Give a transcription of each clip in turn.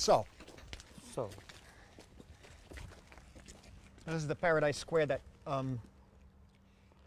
So, So, this is the Paradise Square that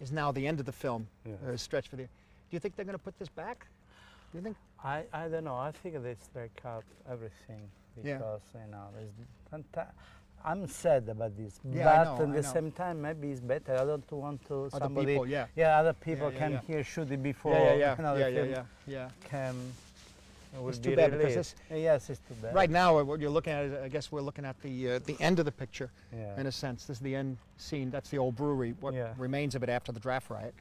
is now the end of the film, Yeah. stretched for the... Do you think they're going to put this back? Do you think? I don't know. I think they strike out everything Yeah. because you know I'm sad about this, Yeah, but I know, at I the know. same time maybe it's better. I don't want to Other somebody. people, yeah. Yeah, other people yeah, come yeah. here shoot it before. Yeah, You know, yeah, the yeah, film yeah. Can. Will It's be too bad because released. Yes, it's too bad. Right now, what you're looking at is, I guess we're looking at the end of the picture, Yeah. in a sense. This is the end scene. That's the old brewery, what Yeah. remains of it after the draft riot.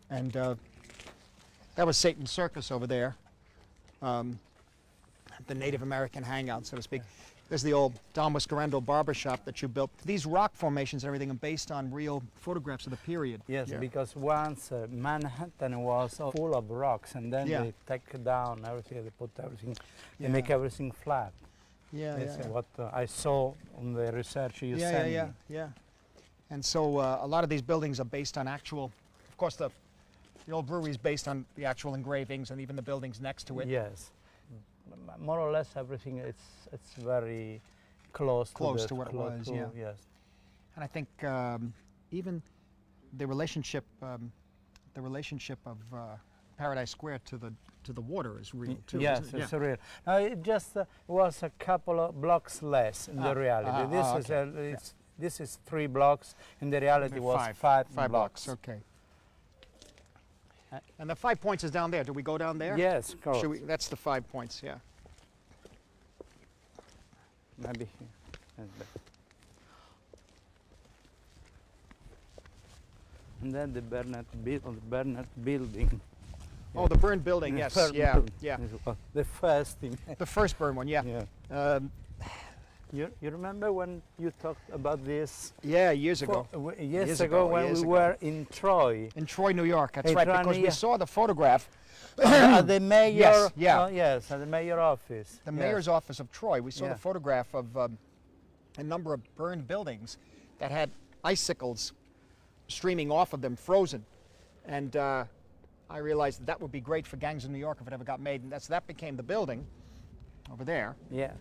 And that was Satan's Circus over there, the Native American hangout, so to speak. There's the old Don Whiskerando barber shop that you built. These rock formations and everything are based on real photographs of the period. Yes, Yeah. because once Manhattan was full of rocks, and then Yeah. they take down everything, they put everything, they Yeah. make everything flat. Yeah, This is yeah. what I saw on the research you Yeah, sent yeah, me. yeah. And so a lot of these buildings are based on actual, of course the old brewery is based on the actual engravings and even the buildings next to it. Yes, more or less everything. It's very close To what it was, yeah. Yes. And I think even the relationship of Paradise Square to the water is real too. Yes, isn't it? it's real. No, it just was a couple of blocks less in the reality. This is 3 blocks. In the reality, was five blocks. Okay. And the 5 points is down there. Do we go down there? Yes, of course. Should we, that's the 5 points. Yeah. Maybe here. That's better. And then the Bernard building. Oh, the burned building. Yes. Burned Yeah. building. Yeah. The first thing. The first burned one. Yeah. Yeah. You remember when you talked about this? Yeah. Years ago. Years ago when we were in Troy. In Troy, New York. That's In right. Troy, Because New we York. saw the photograph. At the mayor. Yes, yeah. Yes, at the mayor office. The yes. mayor's office of Troy. We saw Yeah. the photograph of a number of burned buildings that had icicles streaming off of them, frozen. And I realized that would be great for Gangs of New York if it ever got made. And that became the building over there. Yeah.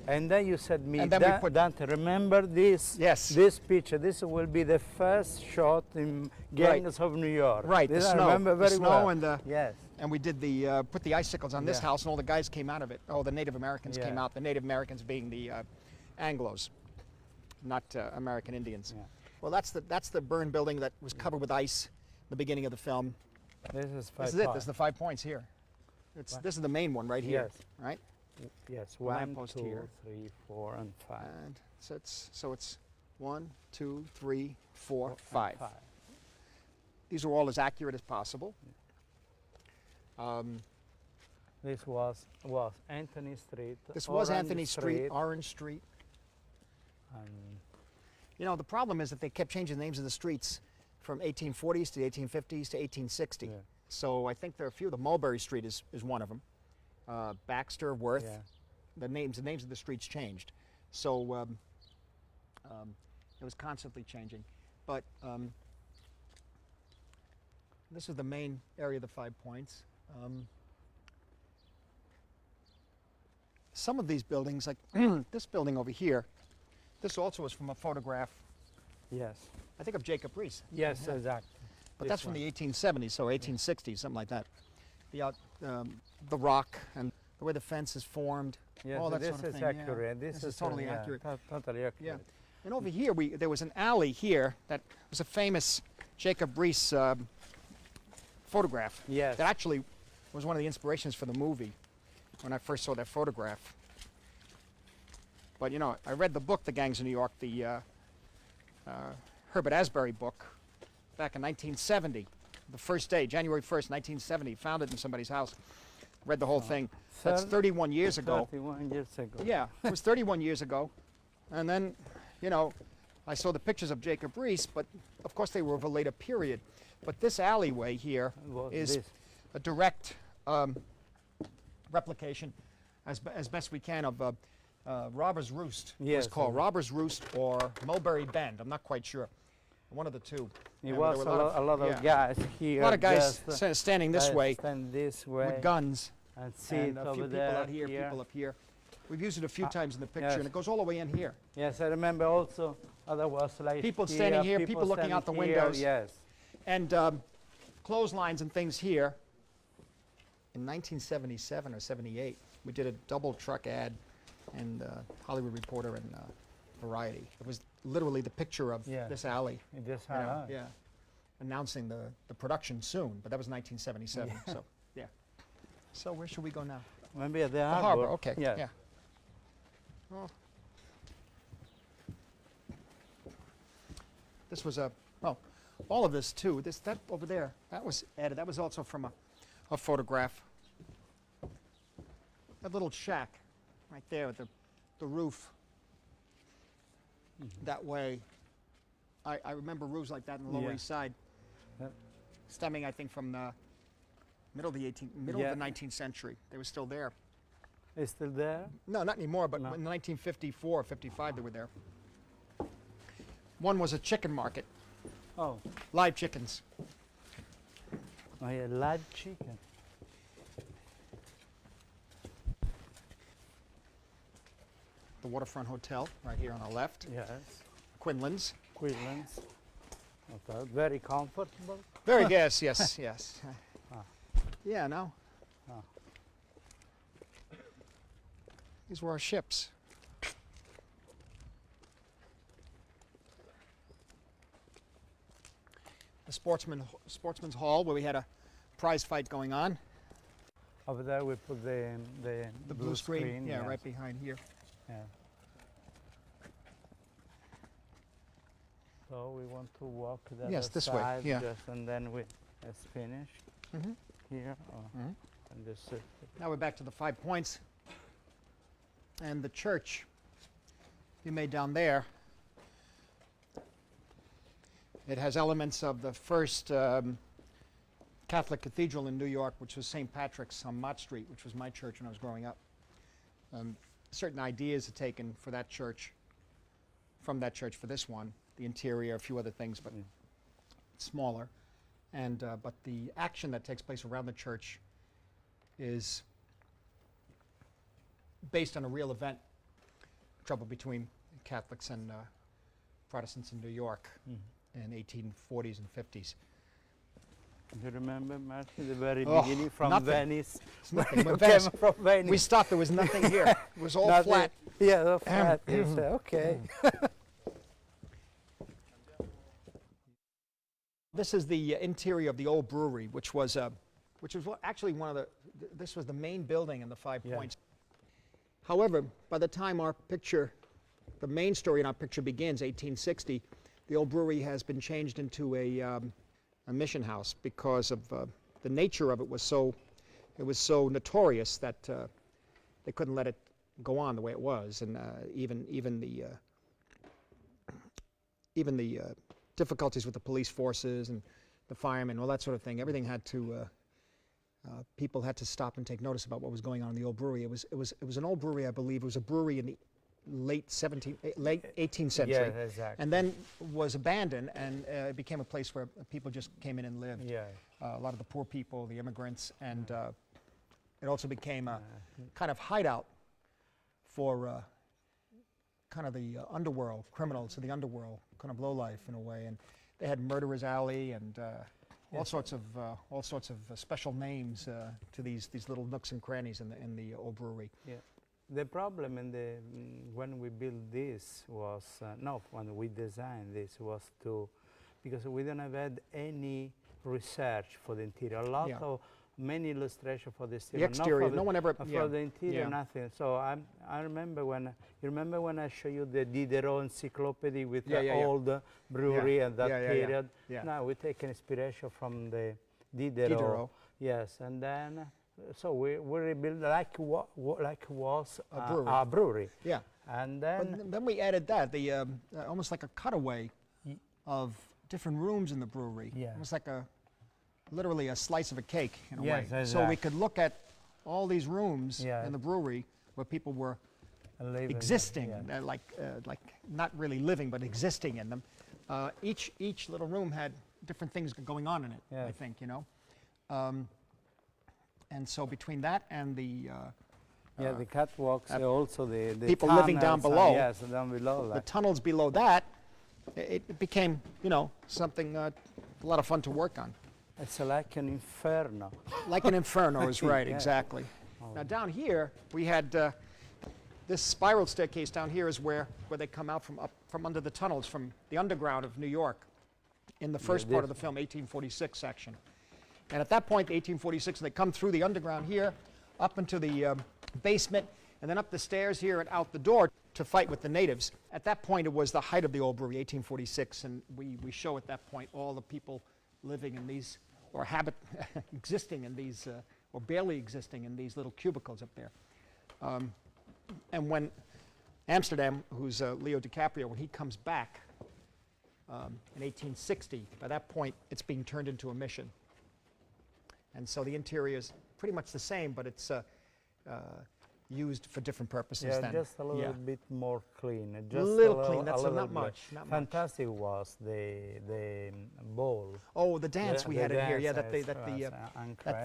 And then you said me, And then we put- Dante, remember this? Yes. This picture. This will be the first shot in Gangs of New York. Right, This the I snow. remember very the snow well. and the... Yes. And we did the put the icicles on this Yeah. house, and all the guys came out of it. Oh, the Native Americans came Yeah. out. The Native Americans being the Anglos, not American Indians. Yeah. Well, that's the burned building that was covered with ice. The beginning of the film. This is 5 This is it. This is the 5 points here. This is the main one right here. Yes. Right. Yes. The 1, lamppost 2, here. 3, 4, and 5. And so it's 1, 2, 3, 4, 5. These are all as accurate as possible. This was Anthony Street. This was Orange Anthony Street, Orange Street. You know, the problem is that they kept changing the names of the streets from 1840s to the 1850s to 1860. Yeah. So I think there are a few. The Mulberry Street is one of them. Baxter, Worth. Yeah. The names of the streets changed. So it was constantly changing. But this is the main area of the 5 points. Some of these buildings, like this building over here, this also is from a photograph, Yes. I think, of Jacob Riis. Yes, exactly. But that's from the 1870s, so 1860s, something like that. The rock and the way the fence is formed, Yes, all that this sort of is thing. yeah. accurate. This is totally yeah, accurate. Totally accurate. Yeah. And over here, there was an alley here that was a famous Jacob Riis photograph. Yes. That actually was one of the inspirations for the movie when I first saw that photograph. But you know, I read the book, The Gangs of New York, the Herbert Asbury book, back in 1970. The first day, January 1st, 1970, found it in somebody's house. Read the whole thing. That's 31 years ago. 31 years ago. Yeah, it was 31 years ago. And then, you know, I saw the pictures of Jacob Riis, but of course they were of a later period. But this alleyway here Was is this. a direct replication, as best we can, of Robber's Roost. It Yes, was called Robber's Roost or Mulberry Bend. I'm not quite sure. One of the two. It And was there a were lot of yeah. guys here. A lot of guys just, standing this way stand this way. with guns. And see And it a few over people there. out here, people up here. We've used it a few times in the picture, yes. and it goes all the way in here. Yes, I remember also other was like People standing here, people looking out the standing here, windows. Yes. And clotheslines and things here. In 1977 or 78, we did a double truck ad in Hollywood Reporter and Variety. It was literally the picture of this alley. This you know, yeah, announcing the production soon, but that was 1977. Yeah. So yeah. So where should we go now? Maybe at the The harbor. harbor. Okay. Yeah. Yeah. Well, this was a all of this too. That over there, that was added. That was also from a photograph. That little shack right there with the roof. That way, I remember roofs like that in the Lower East Side, stemming, I think, from the middle of the 19th century. They were still there. It's still there? No, not anymore, but No. in 1954, 55, they were there. One was a chicken market, Oh, live chickens. oh yeah, live chicken. The Waterfront Hotel, right here on our left. Yes. Quinlan's. Queenslands. Okay. Very comfortable. Very yes, yes. Ah. Yeah, no. Ah. These were our ships. The Sportsman's Hall, where we had a prize fight going on. Over there we put the Blue screen. Yeah, yes. right behind here. Yeah. So we want to walk the Yes, other this way, side yeah. just, and then it's finished Mhm. here. Mhm. And this Now we're back to the 5 points. And the church you made down there, it has elements of the first Catholic cathedral in New York, which was St. Patrick's on Mott Street, which was my church when I was growing up. Certain ideas are taken for that church, from that church for this one, the interior, a few other things, but smaller. And but the action that takes place around the church is based on a real event, trouble between Catholics and Protestants in New York in 1840s and 50s. You remember, Martin, the very Oh, beginning from nothing. Venice? It's nothing You but came Venice. from Venice. We stopped, there was nothing here. It was all Nothing. flat. Yeah, all flat. You say, okay. This is the interior of the old brewery, which was actually one of the, this was the main building in the 5 Yeah. points. However, by the time our picture, the main story in our picture begins, 1860, the old brewery has been changed into a mission house because of the nature of it was so notorious that they couldn't let it go on the way it was, and even the difficulties with the police forces and the firemen, all that sort of thing. Everything had to. People had to stop and take notice about what was going on in the old brewery. It was an old brewery, I believe. It was a brewery in the late 18th century, Yeah, exactly. and then was abandoned, and it became a place where people just came in and lived. Yeah. A lot of the poor people, the immigrants, and it also became a kind of hideout for kind of the underworld, criminals of the underworld, kind of lowlife in a way. And they had Murderer's Alley and all sorts of special names to these little nooks and crannies in the old brewery. Yeah. The problem in the when we built this was when we designed this was because we don't have had any research for the interior. A lot of many illustrations for the exterior. The exterior, not no one ever. for the interior, nothing. So I remember you remember when I showed you the Diderot encyclopedia with the old brewery and that period. Yeah. Now we take inspiration from the Diderot. Yes, and then so we rebuilt like was a brewery. Yeah. And But then we added that the almost like a cutaway of different rooms in the brewery. Yeah. Almost like literally a slice of a cake in a way. Exactly. So we could look at all these rooms Yeah. in the brewery where people were living, existing, like not really living, but existing in them. Each little room had different things going on in it. Yeah. I think, you know. And so between that and the Yeah, the catwalks, also the people living down tunnels, below. yes, down below. The Like. tunnels below that, it became, something a lot of fun to work on. It's like an inferno. Like an inferno is right, Yeah. exactly. Now down here, we had this spiral staircase down here is where they come out from under the tunnels, from the underground of New York, in the first part of the film, 1846 section. And at that point, 1846, they come through the underground here, up into the basement, and then up the stairs here and out the door to fight with the natives. At that point, it was the height of the old brewery, 1846, and we show at that point all the people living in these, or existing in these, or barely existing in these little cubicles up there. And when Amsterdam, who's Leo DiCaprio, when he comes back in 1860, by that point, it's being turned into a mission. And so the interior is pretty much the same, but it's used for different purposes then. Just a little bit more clean. Just a little clean, that's not much. Fantastic was the ball. Oh, the dance we had in here, yeah, that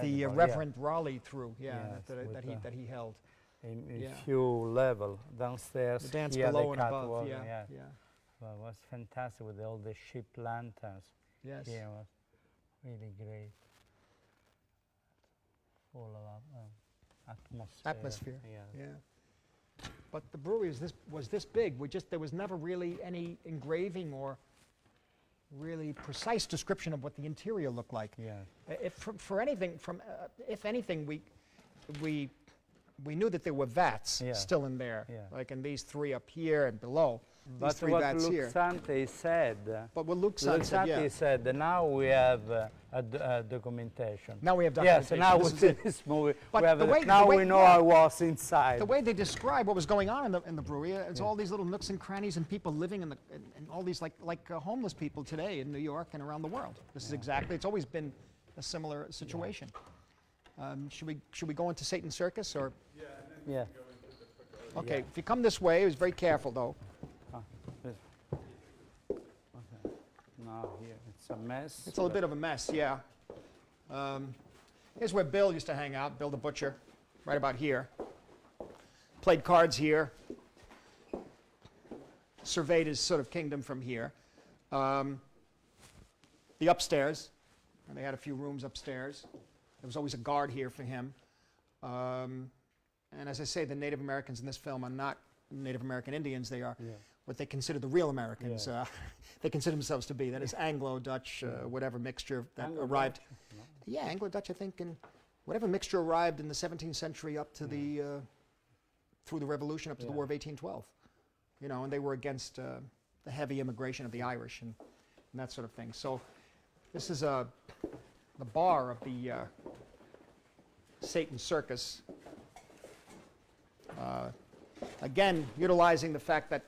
the Reverend Raleigh threw, that he held. In few level downstairs. The dance below and above, Well, it was fantastic with all the ship lanterns. Yes. Yeah, it was really great. Full of atmosphere. Yeah. But the brewery was this big. There was never really any engraving or really precise description of what the interior looked like. Yeah. If anything, we knew that there were vats still in there, like in these three up here and below. But these three what vats Luc here. Sante said, But what Luc Sante said, now we have a documentation. Now we have documentation. Yes, now with this movie, but we have we know I was inside. The way they describe what was going on in the brewery, it's all these little nooks and crannies and people living in all these like homeless people today in New York and around the world. This is exactly, it's always been a similar situation. Should we go into Satan's Circus or? Yeah. Okay, if you come this way, be very careful though. Okay. Now here it's a mess. It's a little bit of a mess, yeah. Here's where Bill used to hang out, Bill the Butcher, right about here. Played cards here. Surveyed his sort of kingdom from here. The upstairs, and they had a few rooms upstairs. There was always a guard here for him. And as I say, the Native Americans in this film are not Native American Indians. They are what they consider the real Americans. They consider themselves to be. That is Anglo-Dutch, whatever mixture that arrived. No. Yeah, Anglo-Dutch, I think, and whatever mixture arrived in the 17th century up to the, through the Revolution, up to the War of 1812. You know, and they were against the heavy immigration of the Irish and that sort of thing. So this is the bar of the Satan's Circus. Again, utilizing the fact that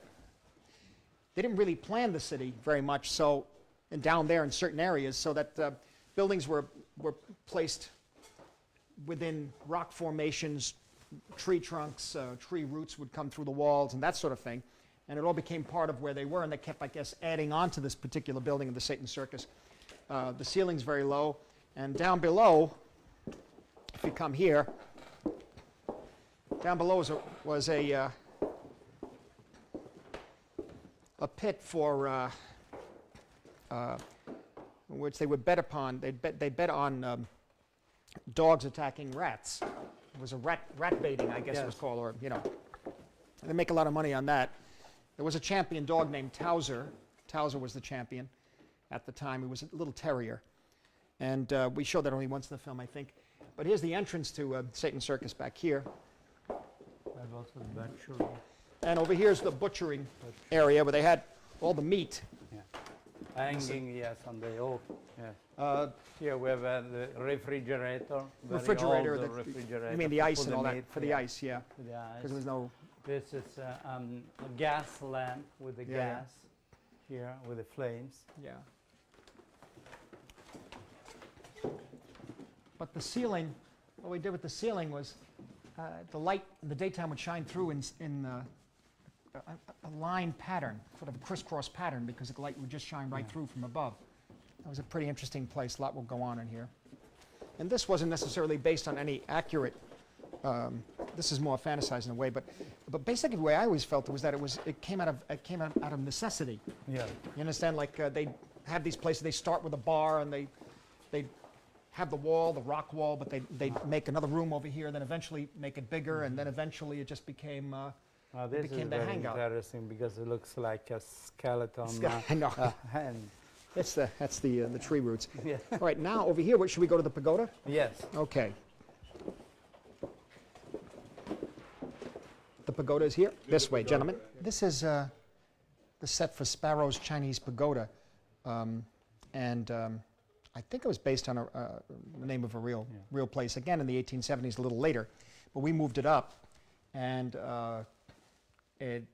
they didn't really plan the city very much, so, and down there in certain areas, so that buildings were placed within rock formations, tree trunks, tree roots would come through the walls and that sort of thing. And it all became part of where they were, and they kept, I guess, adding on to this particular building of the Satan's Circus. The ceiling's very low, and down below, if you come here, down below was a pit for which they would bet upon. They bet on dogs attacking rats. It was a rat baiting, I guess it was called, or you know, they make a lot of money on that. There was a champion dog named Towser. Towser was the champion at the time. He was a little terrier, and we showed that only once in the film, I think. But here's the entrance to Satan's Circus back here. And over here's the butchering area where they had all the meat. Hanging, yes, on the oak. Here we have the refrigerator. Refrigerator. Refrigerator. You mean the ice and all that? For the ice, yeah. Because there's no... This is a gas lamp with the gas here with the flames. Yeah. But the ceiling, what we did with the ceiling was the light in the daytime would shine through in a line pattern, sort of a crisscross pattern, because the light would just shine right through from above. That was a pretty interesting place. A lot will go on in here. And this wasn't necessarily based on any accurate this is more fantasized in a way, but basically the way I always felt it was that it came out of necessity. Yeah. You understand? Like they have these places. They start with a bar, and they have the wall, the rock wall, but they make another room over here, then eventually make it bigger, and then eventually it just became. This became is the very hangout. interesting because it looks like a skeleton I know. hand. That's the tree roots. Yeah. All right, now over here, should we go to the pagoda? Yes. Okay. The pagoda is here. This way, gentlemen. This is the set for Sparrow's Chinese Pagoda, and I think it was based on the name of a real place. Again, in the 1870s, a little later, but we moved it up, and it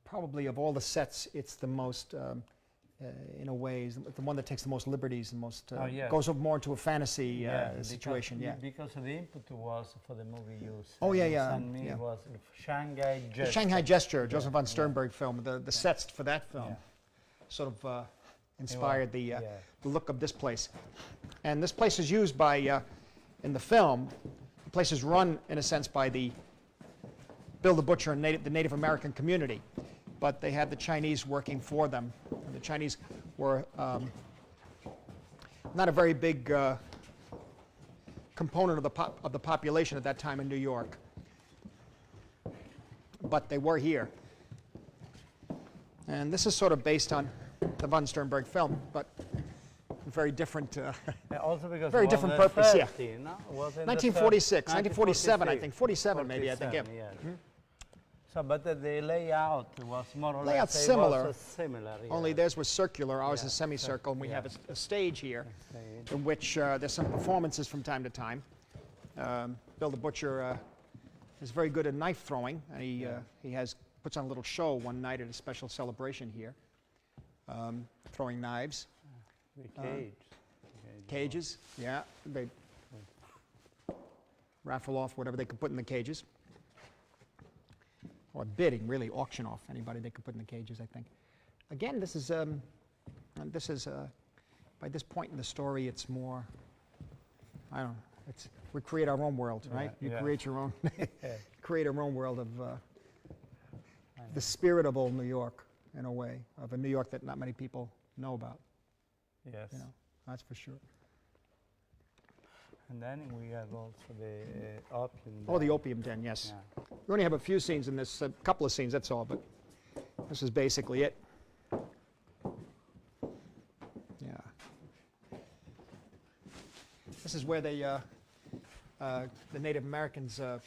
probably of all the sets, it's the most. In a way, is the one that takes the most liberties and most goes up more into a fantasy situation. Because the input was for the movie use. Oh yeah. Was Shanghai Gesture. The Shanghai Gesture, Joseph von Sternberg film. The sets for that film sort of inspired the look of this place. And this place is used by in the film. The place is run in a sense by the Bill the Butcher and the Native American community. But they had the Chinese working for them. And the Chinese were not a very big component of the population at that time in New York. But they were here. And this is sort of based on the von Sternberg film, but very different. Also because very different purpose. 30, no? 1946, 1947, I think, 47 maybe. I think. Yeah. So, but the layout was more or Layout's less similar. Similar. Only theirs was circular, ours is semicircle, and we have a stage here in which there's some performances from time to time. Bill the Butcher is very good at knife throwing, and he puts on a little show one night at a special celebration here, throwing knives. The cages, yeah. They raffle off whatever they could put in the cages. Or bidding, really, auction off anybody they could put in the cages, I think. Again, this is by this point in the story, it's more, I don't know, we create our own world, right? You create your own, create our own world of the spirit of old New York, in a way, of a New York that not many people know about. Yes. You know, that's for sure. And then we have also the opium den. Oh, the opium den, yes. Yeah. We only have a few scenes in this, a couple of scenes, that's all, but this is basically it. Yeah. This is where they, the Native Americans, at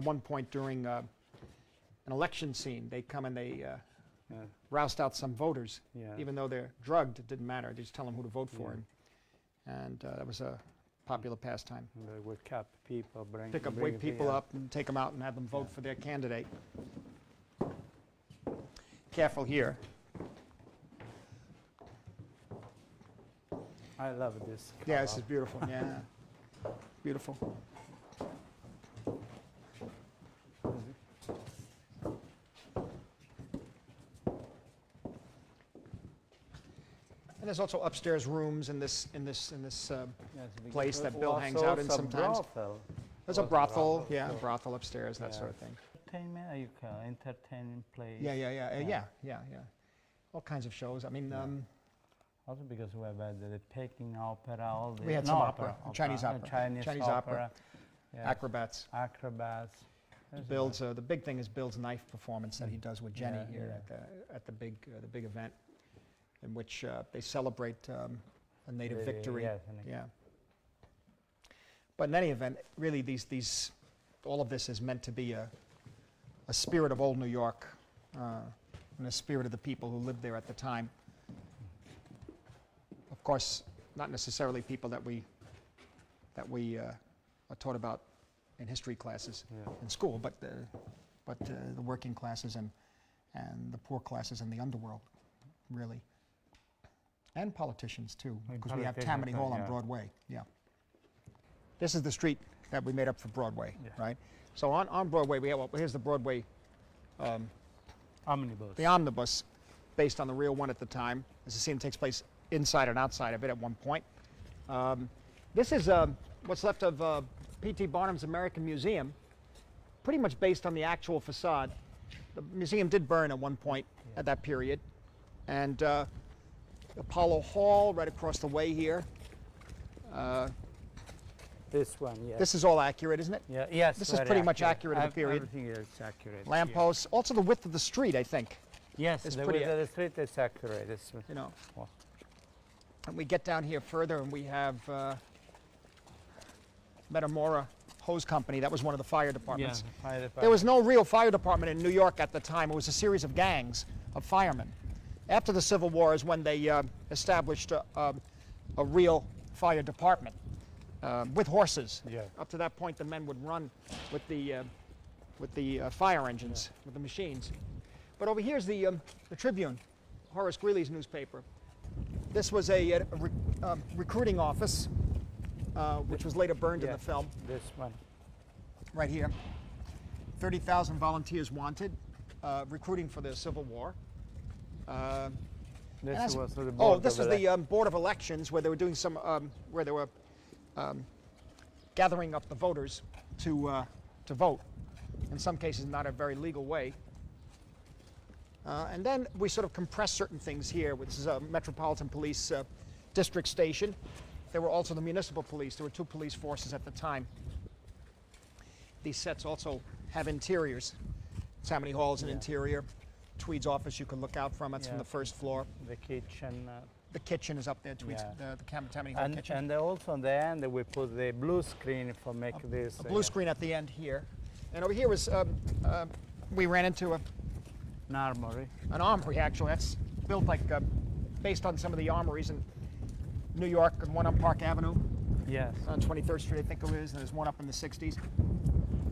one point during an election scene, they come and they roust out some voters. Even though they're drugged, it didn't matter. They just tell them who to vote for. And that was a popular pastime. They would cap people, wake people up and take them out and have them vote for their candidate. Careful here. I love this. Yeah, this is beautiful. Yeah, beautiful. And there's also upstairs rooms in this place that Bill hangs out in sometimes. There's a brothel, a brothel upstairs, that sort of thing. Entertainment, entertaining place. Yeah. All kinds of shows. I mean, also because we have the Peking opera, all the we had some opera, Chinese opera, Chinese opera, acrobats. The big thing is Bill's knife performance that he does with Jenny here at the big event, in which they celebrate a native victory. But in any event, really, all of this is meant to be a spirit of old New York, and a spirit of the people who lived there at the time. Of course, not necessarily people that we are taught about in history classes in school, but the working classes and the poor classes and the underworld, really. And politicians, too, because we have Tammany Hall on Broadway. Yeah. This is the street that we made up for Broadway, right? So on Broadway, we have, here's the Broadway omnibus. The omnibus, based on the real one at the time. As the scene takes place inside and outside of it at one point. This is what's left of P.T. Barnum's American Museum, pretty much based on the actual facade. The museum did burn at one point at that period. And Apollo Hall right across the way here. This one, yes. This is all accurate, isn't it? Yeah, yes. This is pretty much accurate of the period. Everything is accurate. Lampposts, also the width of the street, I think. Yes, It's the pretty width of the street is accurate. It's, You know. well, And we get down here further and we have Metamora Hose Company. That was one of the fire departments. yeah, fire There was department. no real fire department in New York at the time. It was a series of gangs of firemen. After the Civil War is when they established a real fire department with horses. Yeah. Up to that point, the men would run with the fire engines, with the machines. But over here's the Tribune, Horace Greeley's newspaper. This was a recruiting office, which was later burned in Yeah. the film. This one. Right here. 30,000 volunteers wanted, recruiting for the Civil War. This was the board. Oh, this is the Board of Elections, where they were doing some, where they were gathering up the voters to vote. In some cases, not a very legal way. And then we sort of compress certain things here. This is a Metropolitan Police District Station. There were also the municipal police. There were two police forces at the time. These sets also have interiors. Tammany Hall is an interior. Tweed's office you can look out from. It's from the first floor. The kitchen. The kitchen is up there, Tweed's, Yeah. the Tammany Hall kitchen. And also on the end we put the blue screen for make this. A blue screen at the end here. And over here was, we ran into An armory. an armory, actually. That's built like, based on some of the armories in New York, and one on Park Avenue, Yes. on 23rd Street, I think it is, and there's one up in the 60s.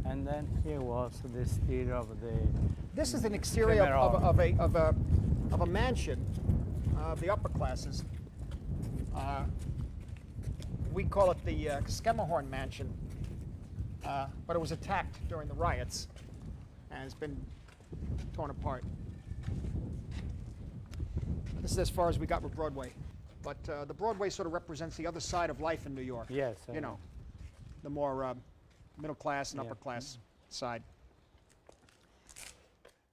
And then here was the exterior of the. This is an exterior of a mansion of the upper classes. We call it the Skemmerhorn Mansion, but it was attacked during the riots and has been torn apart. This is as far as we got with Broadway, but the Broadway sort of represents the other side of life in New York. Yes. You know, the more middle class and Yeah. upper class side.